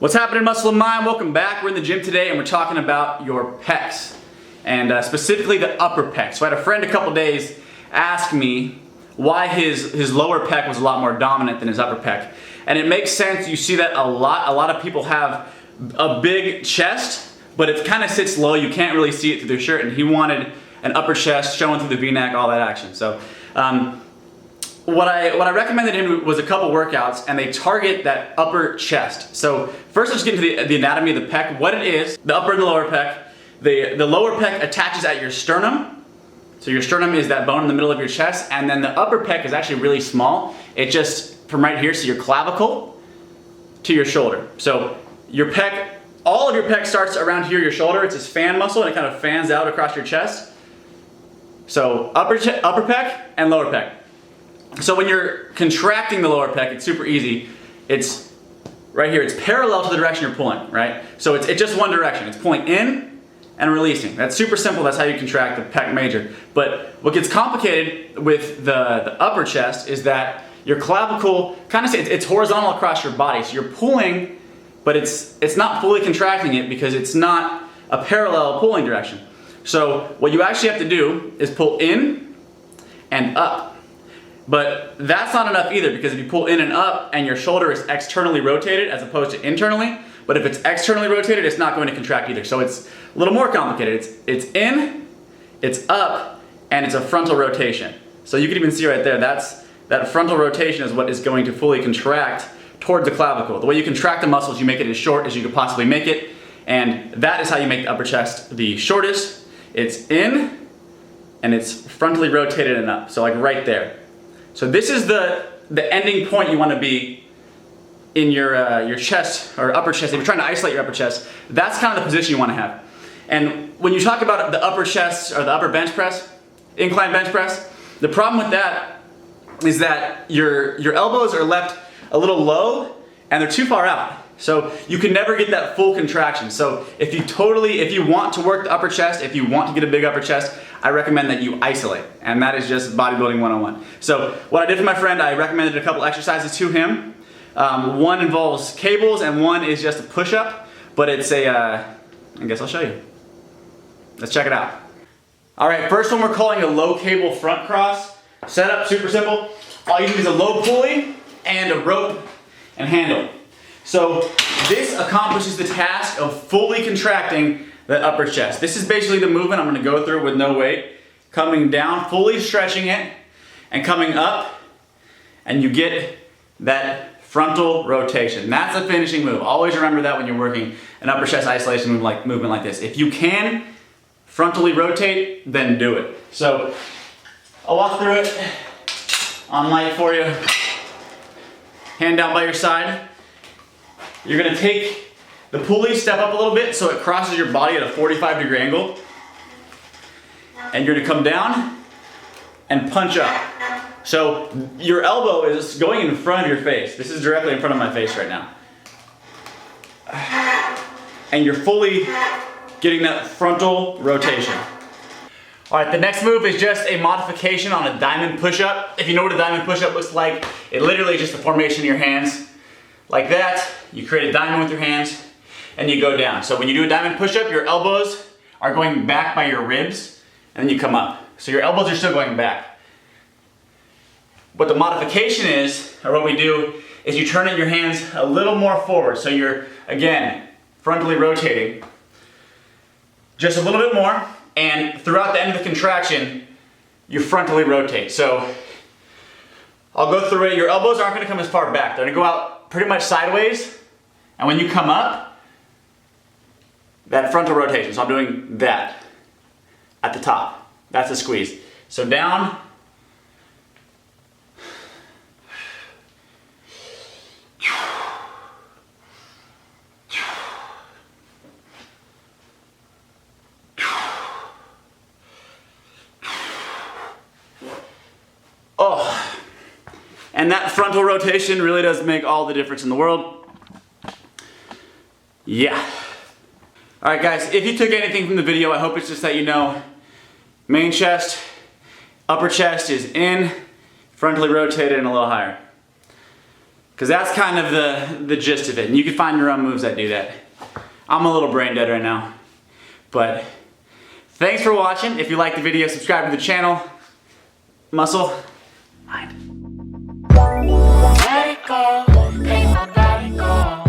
What's happening, Muscle and Mind? Welcome back. We're in the gym today and we're talking about your pecs, and specifically the upper pec. So I had a friend a couple days ask me why his lower pec was a lot more dominant than his upper pec. And it makes sense. You see that a lot. A lot of people have a big chest, but it kind of sits low. You can't really see it through their shirt, and he wanted an upper chest showing through the V-neck, all that action. So what I recommended him was a couple workouts, and they target that upper chest. So first, let's get into the anatomy of the pec. What it is, the upper and the lower pec. The lower pec attaches at your sternum. So your sternum is that bone in the middle of your chest, and then the upper pec is actually really small. It just, from right here, so your clavicle to your shoulder. So your pec, all of your pec starts around here, your shoulder. It's this fan muscle, and it kind of fans out across your chest. So upper pec and lower pec. So when you're contracting the lower pec, it's super easy. It's right here. It's parallel to the direction you're pulling, right? So it's just one direction. It's pulling in and releasing. That's super simple. That's how you contract the pec major. But what gets complicated with the upper chest is that your clavicle kind of it's horizontal across your body. So you're pulling, but it's not fully contracting it because it's not a parallel pulling direction. So what you actually have to do is pull in and up. But that's not enough either, because if you pull in and up and your shoulder is externally rotated as opposed to internally, but if it's externally rotated, it's not going to contract either. So it's a little more complicated. It's in, it's up, and it's a frontal rotation. So you can even see right there, that frontal rotation is what is going to fully contract towards the clavicle. The way you contract the muscles, you make it as short as you could possibly make it, and that is how you make the upper chest the shortest. It's in, and it's frontally rotated and up. So like right there. So this is the ending point you want to be in your chest or upper chest. If you're trying to isolate your upper chest, that's kind of the position you want to have. And when you talk about the upper chest or the upper bench press, incline bench press, the problem with that is that your elbows are left a little low and they're too far out. So you can never get that full contraction. So if you want to work the upper chest, if you want to get a big upper chest, I recommend that you isolate. And that is just bodybuilding 101. So what I did for my friend, I recommended a couple exercises to him. One involves cables and one is just a push-up, but it's I guess I'll show you. Let's check it out. All right, first one we're calling a low cable front cross. Setup, super simple. All you need is a low pulley and a rope and handle. So this accomplishes the task of fully contracting the upper chest. This is basically the movement I'm going to go through with no weight. Coming down, fully stretching it, and coming up, and you get that frontal rotation. That's a finishing move. Always remember that when you're working an upper chest isolation movement like this. If you can frontally rotate, then do it. So I'll walk through it on light for you. Hand down by your side. You're going to take the pulley, step up a little bit so it crosses your body at a 45-degree angle. And you're going to come down and punch up. So your elbow is going in front of your face. This is directly in front of my face right now. And you're fully getting that frontal rotation. All right, the next move is just a modification on a diamond push-up. If you know what a diamond push-up looks like, it literally is just the formation of your hands. Like that, you create a diamond with your hands, and you go down. So when you do a diamond push-up, your elbows are going back by your ribs, and then you come up. So your elbows are still going back. What the modification is, or what we do, is you turn your hands a little more forward. So you're, again, frontally rotating. Just a little bit more, and throughout the end of the contraction, you frontally rotate. So I'll go through it. Your elbows aren't going to come as far back. They're going to go out pretty much sideways, and when you come up, that frontal rotation. So I'm doing that at the top. That's a squeeze. So down, oh. And that frontal rotation really does make all the difference in the world. Yeah. All right, guys, if you took anything from the video, I hope it's just that you know main chest, upper chest is in, frontally rotated and a little higher. Because that's kind of the gist of it. And you can find your own moves that do that. I'm a little brain dead right now. But thanks for watching. If you liked the video, subscribe to the channel. Muscle mind. Let it go, make my body go.